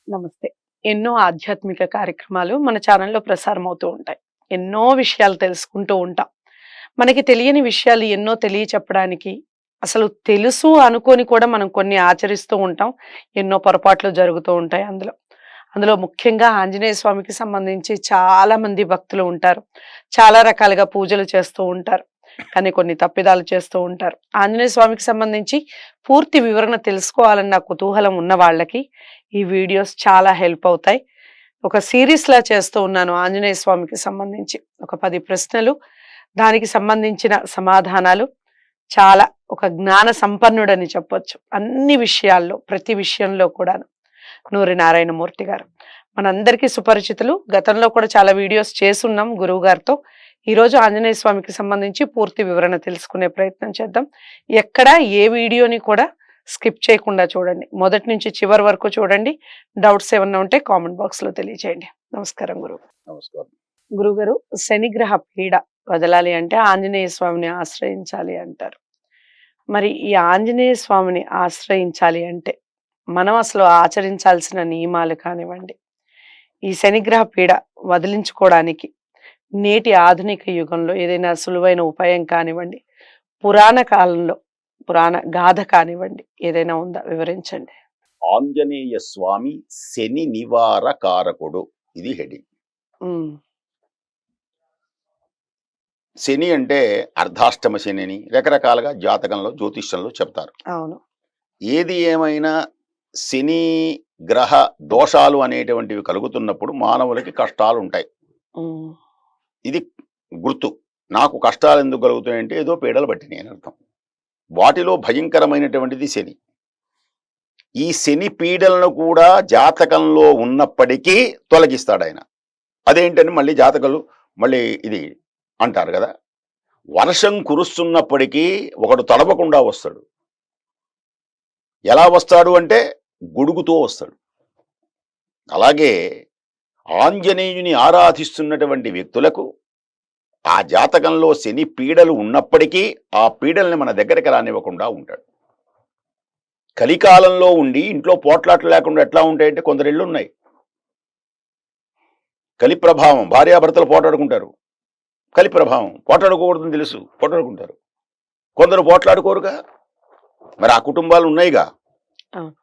నమస్తే. ఎన్నో ఆధ్యాత్మిక కార్యక్రమాలు మన ఛానల్‌లో ప్రసారం అవుతూ ఉంటాయి. ఎన్నో విషయాలు తెలుసుకుంటూ ఉంటాం. మనకి తెలియని విషయాలు ఎన్నో తెలియచెప్పడానికి, అసలు తెలుసు అనుకోని కూడా మనం కొన్ని ఆచరిస్తూ ఉంటాం. ఎన్నో పొరపాట్లు జరుగుతూ ఉంటాయి అందులో. అందులో ముఖ్యంగా ఆంజనేయ స్వామికి సంబంధించి చాలా మంది భక్తులు ఉంటారు. చాలా రకాలుగా పూజలు చేస్తూ ఉంటారు. కానీ కొన్ని తప్పిదాలు చేస్తూ ఉంటారు. ఆంజనేయ స్వామికి సంబంధించి పూర్తి వివరణ తెలుసుకోవాలన్న కుతూహలం ఉన్న వాళ్ళకి ఈ వీడియోస్ చాలా హెల్ప్ అవుతాయి. ఒక సీరీస్‌లా చేస్తూ ఉన్నాను ఆంజనేయ స్వామికి సంబంధించి. ఒక 10 ప్రశ్నలు, దానికి సంబంధించిన సమాధానాలు. చాలా ఒక జ్ఞాన సంపన్నుడని చెప్పొచ్చు. అన్ని విషయాల్లో, ప్రతి విషయంలో కూడాను. నూరి నారాయణమూర్తి గారు. మనందరికీ సుపరిచితులు. గతంలో కూడా చాలా వీడియోస్ చేసున్నాం గురువుగారితో. ఈరోజు ఆంజనేయ స్వామికి సంబంధించి పూర్తి వివరణ తెలుసుకునే ప్రయత్నం చేద్దాం. ఎక్కడ ఏ వీడియోని కూడా స్కిప్ చేయకుండా చూడండి. మొదటి నుంచి చివరి వరకు చూడండి. డౌట్స్ ఏమన్నా ఉంటే కామెంట్ బాక్స్‌లో తెలియజేయండి. నమస్కారం గురువు. నమస్కారం. గురువుగారు, శనిగ్రహ పీడ వదలాలి అంటే ఆంజనేయ స్వామిని ఆశ్రయించాలి అంటారు. మరి ఈ ఆంజనేయ స్వామిని ఆశ్రయించాలి అంటే మనం అసలు ఆచరించాల్సిన నియమాలు కానివ్వండి, ఈ శనిగ్రహ పీడ వదిలించుకోవడానికి నేటి ఆధునిక యుగంలో ఏదైనా సులువైన ఉపాయం కానివ్వండి, పురాణ కాలంలో పురాణ గాథ కానివ్వండి, ఏదైనా ఉందా? వివరించండి. ఆంజనేయ స్వామి శని నివార కారకుడు, ఇది హెడింగ్. ఉమ్, శని అంటే అర్ధాష్టమ శని అని రకరకాలుగా జాతకంలో జ్యోతిష్యంలో చెప్తారు. అవును. ఏది ఏమైనా శని గ్రహ దోషాలు అనేటువంటివి కలుగుతున్నప్పుడు మానవులకి కష్టాలు ఉంటాయి. ఉమ్, ఇది గుర్తు. నాకు కష్టాలు ఎందుకు కలుగుతాయంటే ఏదో పీడలు పట్టినాయి అని అర్థం. వాటిలో భయంకరమైనటువంటిది శని. ఈ శని పీడలను కూడా జాతకంలో ఉన్నప్పటికీ తొలగిస్తాడు ఆయన. అదేంటని మళ్ళీ జాతకాలు మళ్ళీ ఇది అంటారు కదా. వర్షం కురుస్తున్నప్పటికీ ఒకడు తడవకుండా వస్తాడు. ఎలా వస్తాడు అంటే గొడుగుతో వస్తాడు. అలాగే ఆంజనేయుని ఆరాధిస్తున్నటువంటి వ్యక్తులకు ఆ జాతకంలో శని పీడలు ఉన్నప్పటికీ ఆ పీడల్ని మన దగ్గరికి రానివ్వకుండా ఉంటాడు. కలికాలంలో ఉండి ఇంట్లో పోట్లాట్లు లేకుండా ఎట్లా ఉంటాయంటే కొందరు ఇళ్ళు ఉన్నాయి. కలి ప్రభావం, భార్యాభర్తలు పోట్లాడుకుంటారు. కలి ప్రభావం, పోట్లాడుకోకూడదని తెలుసు, పోట్లాడుకుంటారు. కొందరు పోట్లాడుకోరుగా, మరి ఆ కుటుంబాలు ఉన్నాయిగా. అవును.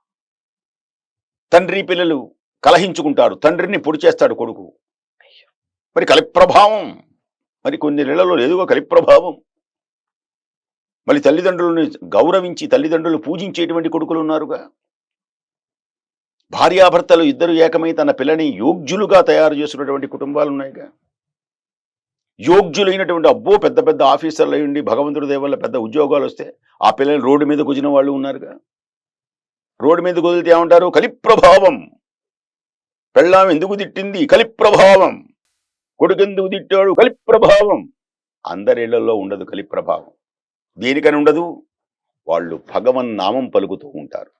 తండ్రి పిల్లలు కలహించుకుంటారు, తండ్రిని పొడి చేస్తాడు కొడుకు. మరి కలి ప్రభావం, మరి కొన్ని నెలల్లో లేదుగా కలి ప్రభావం. మళ్ళీ తల్లిదండ్రులను గౌరవించి తల్లిదండ్రులు పూజించేటువంటి కొడుకులు ఉన్నారుగా. భార్యాభర్తలు ఇద్దరు ఏకమై తన పిల్లని యోగ్యులుగా తయారు చేసినటువంటి కుటుంబాలు ఉన్నాయిగా. యోగ్యులైనటువంటి అబ్బో పెద్ద పెద్ద ఆఫీసర్లు అయ్యండి భగవంతుడి దయ వల్ల పెద్ద ఉద్యోగాలు వస్తే ఆ పిల్లల్ని రోడ్డు మీద కుజిన వాళ్ళు ఉన్నారుగా. రోడ్డు మీద కుదిలితే ఏమంటారు? కలి ప్రభావం. పెళ్ళాం ఎందుకు తిట్టింది? కలి ప్రభావం. కొడుకు ఎందుకు తిట్టాడు? కలి ప్రభావం. అందరిళ్లలో ఉండదు కలి ప్రభావం. దేనికని ఉండదు? వాళ్ళు భగవన్నామం పలుకుతూ ఉంటారు.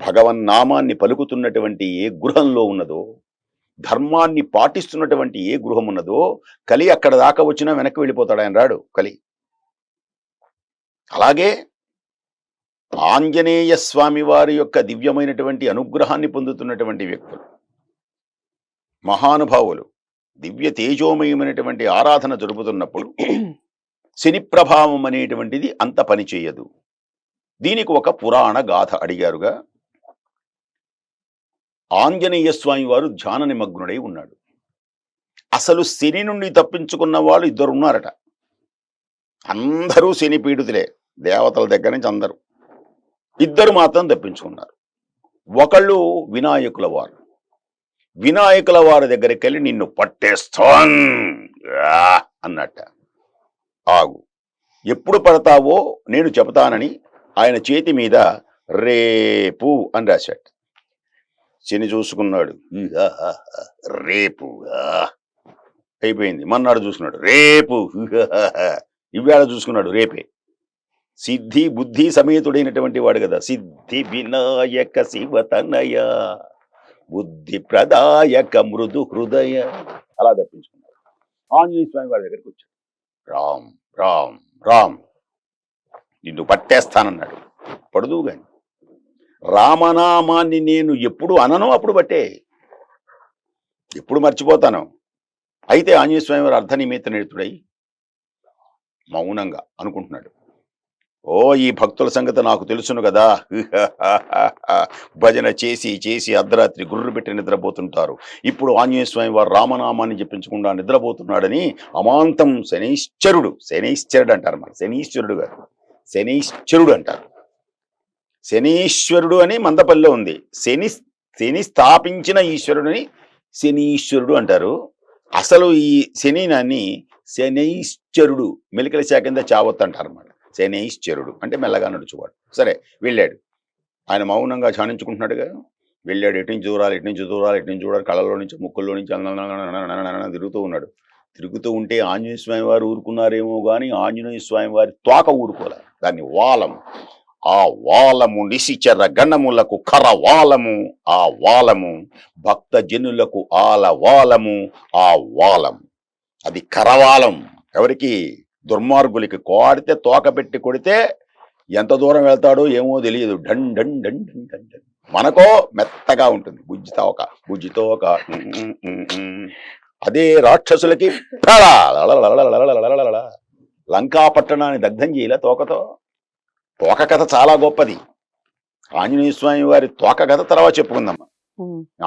భగవన్నామాన్ని పలుకుతున్నటువంటి ఏ గృహంలో ఉన్నదో, ధర్మాన్ని పాటిస్తున్నటువంటి ఏ గృహం ఉన్నదో, కలి అక్కడ దాకా వచ్చినా వెనక్కి వెళ్ళిపోతాడు, ఆయన రాడు కలి. అలాగే ఆంజనేయ స్వామి వారి యొక్క దివ్యమైనటువంటి అనుగ్రహాన్ని పొందుతున్నటువంటి వ్యక్తులు, మహానుభావులు, దివ్య తేజోమయమైనటువంటి ఆరాధన జరుపుతున్నప్పుడు శని ప్రభావం అనేటువంటిది అంత పని చేయదు. దీనికి ఒక పురాణ గాథ అడిగారుగా. ఆంజనేయ స్వామి వారు ధ్యాన నిమగ్నుడై ఉన్నాడు. అసలు శని నుండి తప్పించుకున్న వాళ్ళు ఇద్దరు ఉన్నారట. అందరూ శని పీడితులే, దేవతల దగ్గర నుంచి అందరూ. ఇద్దరు మాత్రం తప్పించుకున్నారు. ఒకళ్ళు వినాయకుల వారు. వినాయకుల వారి దగ్గరికి వెళ్ళి నిన్ను పట్టేస్తాన్ అన్నట్ట. ఆగు, ఎప్పుడు పడతావో నేను చెబుతానని ఆయన చేతి మీద రేపు అని రాశాడు. శని చూసుకున్నాడు, రేపు అయిపోయింది. మన్నాడు చూసుకున్నాడు రేపు, ఇవాళ చూసుకున్నాడు రేపే. సిద్ధి బుద్ధి సమేతుడైనటువంటి వాడు కదా. సిద్ధి వినాయక శివతనయ బుద్ధి ప్రదాయక మృదు హృదయ. అలా తప్పించుకున్నాడు. ఆంజనేయ స్వామి వారి దగ్గరికి వచ్చాడు. రామ్ రామ్ రామ్ నిన్ను పట్టేస్తానన్నాడు. పడదు గాని రామనామాన్ని నేను ఎప్పుడు అనను అప్పుడు బట్టే, ఎప్పుడు మర్చిపోతాను. అయితే ఆంజనేయ స్వామి వారు అర్ధనిమిత్త నిడుతుడై మౌనంగా అనుకుంటున్నాడు. ఓ ఈ భక్తుల సంగతి నాకు తెలుసును కదా, భజన చేసి చేసి అర్ధరాత్రి గుర్రు పెట్టి నిద్రపోతుంటారు. ఇప్పుడు ఆంజనేయ స్వామి వారు రామనామాన్ని జపించకుండా నిద్రపోతున్నాడని అమాంతం శనైశ్చరుడు అంటారు. మరి శనీశ్వరుడు గారు శనైశ్చరుడు అంటారు. శనీశ్వరుడు అని మందపల్లిలో ఉంది. శని స్థాపించిన ఈశ్వరుడిని శనీశ్వరుడు అంటారు. అసలు ఈ శనినాన్ని శనైశ్చరుడు మెలికల శాఖ కింద చావొత్తు అంటారు అన్నమాట. శనైశ్చరుడు అంటే మెల్లగా నడుచువాడు. సరే వెళ్ళాడు, ఆయన మౌనంగా ధ్యానించుకుంటున్నాడుగా. వెళ్ళాడు, ఎటు నుంచి దూరాలి ఎటు నుంచి దూరాలి ఎటు నుంచి చూడాలి, కళ్ళలో నుంచి ముక్కుల్లో నుంచి తిరుగుతూ ఉన్నాడు. తిరుగుతూ ఉంటే ఆంజనేయ స్వామి వారు ఊరుకున్నారేమో కానీ ఆంజనేయ స్వామి వారి తోక ఊరుకోలే. దాన్ని వాలము, ఆ వాలము నిశిచర గణములకు కరవాలము, ఆ వాలము భక్త జనులకు ఆల వాలము, ఆ వాలము అది కరవాలం. ఎవరికి? దుర్మార్గులకి. కోడితే తోక పెట్టి కొడితే ఎంత దూరం వెళ్తాడో ఏమో తెలియదు. డండ్ డండ్ డండ్ డండ్ డండ్. మనకో మెత్తగా ఉంటుంది బుజ్జితోక. అదే రాక్షసులకి లంకా పట్టణాన్ని దగ్ధం చేయలే తోకతో. తోక కథ చాలా గొప్పది. ఆంజనేయ స్వామి వారి తోక కథ తర్వాత చెప్పుకుందాం.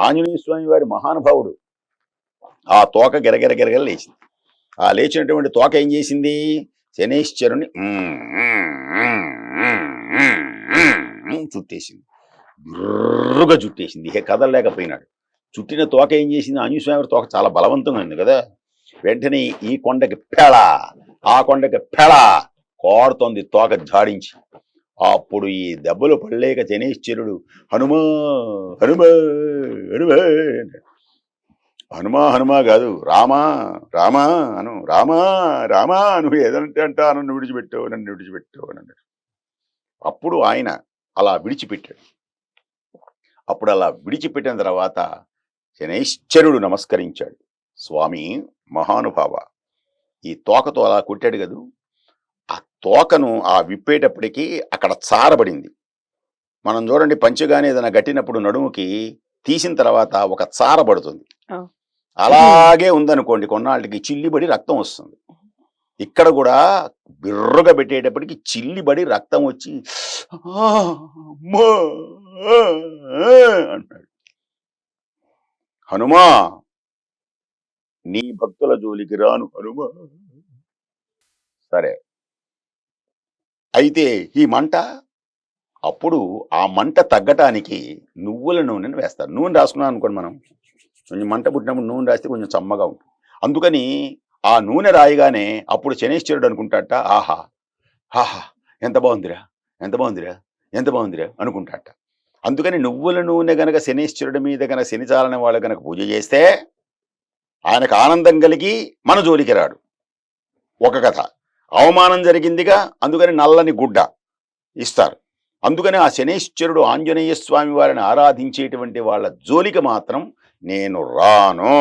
ఆంజనేయ స్వామి వారి మహానుభావుడు. ఆ తోక గిరగిర లేచింది. ఆ లేచినటువంటి తోక ఏం చేసింది? శనైశ్చరుని చుట్టేసింది, గుర్రుగా చుట్టేసింది. ఇక కదలలేకపోయినాడు. చుట్టిన తోక ఏం చేసింది? ఆంజనేయ స్వామి వారి తోక చాలా బలవంతంగా ఉంది కదా. వెంటనే ఈ కొండకి పెళ, ఆ కొండకి పెళ కోడుతోంది తోక జాడించి. అప్పుడు ఈ దెబ్బలు పడలేక శనైశ్చరుడు హనుమా హనుమా హనుమా హనుమా హనుమా కాదు రామా రామా అను, రామా రామా నువ్వు ఏదంటే అంటా నన్ను విడిచిపెట్టావు అని అన్నాడు. అప్పుడు ఆయన అలా విడిచిపెట్టాడు. అప్పుడు అలా విడిచిపెట్టిన తర్వాత శనైశ్చరుడు నమస్కరించాడు. స్వామి మహానుభావ, ఈ తోకతో అలా కొట్టాడు కదూ, ఆ తోకను ఆ విప్పేటప్పటికీ అక్కడ చారబడింది. మనం చూడండి, పంచగానే ఏదైనా గట్టినప్పుడు నడుముకి తీసిన తర్వాత ఒక చారబడుతుంది. అలాగే ఉందనుకోండి, కొన్నాళ్ళకి చిల్లిబడి రక్తం వస్తుంది. ఇక్కడ కూడా బిర్రుగా పెట్టేటప్పటికి చిల్లిబడి రక్తం వచ్చి అంటాడు. హనుమా, నీ భక్తుల జోలికి రాను హనుమా. సరే, అయితే ఈ మంట, అప్పుడు ఆ మంట తగ్గటానికి నువ్వుల నూనెను వేస్తారు. నూనె రాసుకున్నాం అనుకోండి, మనం కొంచెం మంట పుట్టినప్పుడు నూనె రాస్తే కొంచెం చమ్మగా ఉంటుంది. అందుకని ఆ నూనె రాయగానే అప్పుడు శనైశ్వరుడు అనుకుంటాట, ఆహా ఆహా ఎంత బాగుందిరా ఎంత బాగుందిరా ఎంత బాగుందిరా అనుకుంటాట. అందుకని నువ్వుల నూనె గనక శనైశ్వరుడి మీద గనక శనిచాలని వాళ్ళు గనక పూజ చేస్తే ఆయనకు ఆనందం కలిగి మన జోలికి రాడు. ఒక కథ. అవమానం జరిగిందిగా, అందుకని నల్లని గుడ్డ ఇస్తారు. అందుకని ఆ శనైశ్వరుడు ఆంజనేయ స్వామి వారిని ఆరాధించేటువంటి వాళ్ళ జోలికి మాత్రం నేను రాను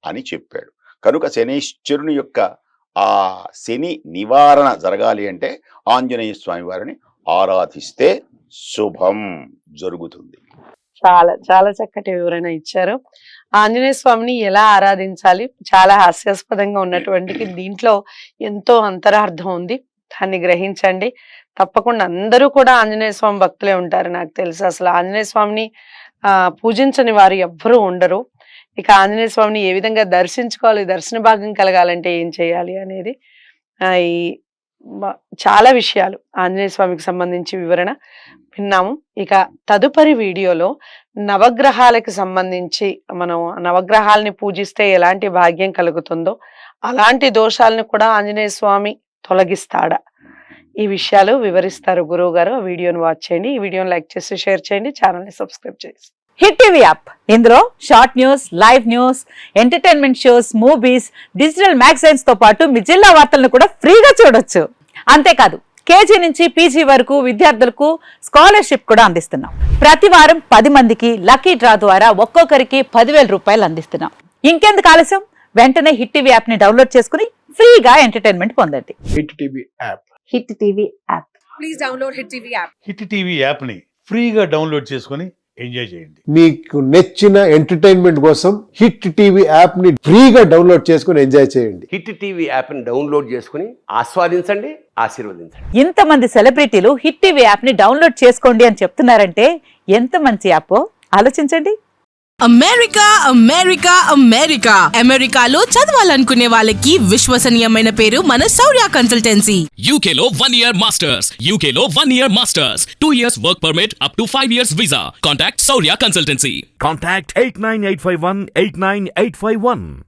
అని చెప్పాడు. కనుక శనైశ్వరుని యొక్క ఆ శని నివారణ జరగాలి అంటే ఆంజనేయ స్వామి వారిని ఆరాధిస్తే శుభం జరుగుతుంది. చాలా చాలా చక్కటి వివరణ ఇచ్చారు. ఆంజనేయ స్వామిని ఎలా ఆరాధించాలి, చాలా హాస్యాస్పదంగా ఉన్నటువంటి దీంట్లో ఎంతో అంతరార్థం ఉంది. దాన్ని గ్రహించండి. తప్పకుండా అందరూ కూడా ఆంజనేయ స్వామి భక్తులే ఉంటారు. నాకు తెలుసు, అసలు ఆంజనేయ స్వామిని పూజించని వారు ఎవ్వరూ ఉండరు. ఇక ఆంజనేయ స్వామిని ఏ విధంగా దర్శించుకోవాలి, దర్శన భాగం కలగాలంటే ఏం చేయాలి అనేది ఈ చాలా విషయాలు ఆంజనేయ స్వామికి సంబంధించి వివరణ విన్నాము. ఇక తదుపరి వీడియోలో నవగ్రహాలకు సంబంధించి, మనం నవగ్రహాలని పూజిస్తే ఎలాంటి భాగ్యం కలుగుతుందో అలాంటి దోషాలను కూడా ఆంజనేయ స్వామి తొలగిస్తాడా, ఈ విషయాలు వివరిస్తారు గురువు గారు. ఆ వీడియోని వాచ్ చేయండి. ఈ వీడియోని లైక్ చేసి షేర్ చేయండి, ఛానల్ని సబ్స్క్రైబ్ చేసి. హిట్ టీవీ యాప్, ఇందులో short news, live news, entertainment shows, movies, digital magazines తో పాటు మీ జిల్లా వార్తలను కూడా ఫ్రీగా చూడొచ్చు. అంతేకాదు, కేజీ నుంచి పీజీ వరకు విద్యార్థులకు స్కాలర్షిప్ కూడా అందిస్తున్నాం. ప్రతి వారం 10 మందికి లక్కీ డ్రా ద్వారా ఒక్కొక్కరికి 10,000 రూపాయలు అందిస్తున్నాం. ఇంకెందుకు ఆలస్యం, వెంటనే హిట్ టీవీ యాప్ ని డౌన్లోడ్ చేసుకుని ఫ్రీగా ఎంటర్టైన్మెంట్ పొందండి. Hit TV app. Hit TV app. Please download Hit TV app. Hit TV యాప్ని ఫ్రీగా డౌన్లోడ్ చేసుకొని ఎంజాయ్ చేయండి. మీకు నచ్చిన ఎంటర్టైన్మెంట్ కోసం హిట్ టీవీ యాప్ ని ఫ్రీగా డౌన్లోడ్ చేసుకుని ఎంజాయ్ చేయండి. హిట్ టీవీ యాప్ని డౌన్లోడ్ చేసుకుని ఆస్వాదించండి, ఆశీర్వదించండి. ఇంతమంది సెలబ్రిటీలు హిట్ టీవీ యాప్ ని డౌన్లోడ్ చేసుకోండి అని చెప్తున్నారంటే ఎంత మంచి యాప్ ఆలోచించండి. అమెరికా అమెరికా అమెరికా అమెరికాలో చదవాలనుకునే వాళ్ళకి విశ్వసనీయమైన పేరు మన శౌర్య consultancy. UK Law 1 Year Masters. UK Law 1 Year Masters. 2 years work permit up to 5 years visa. Contact Saurya Consultancy. Contact 89851 89851.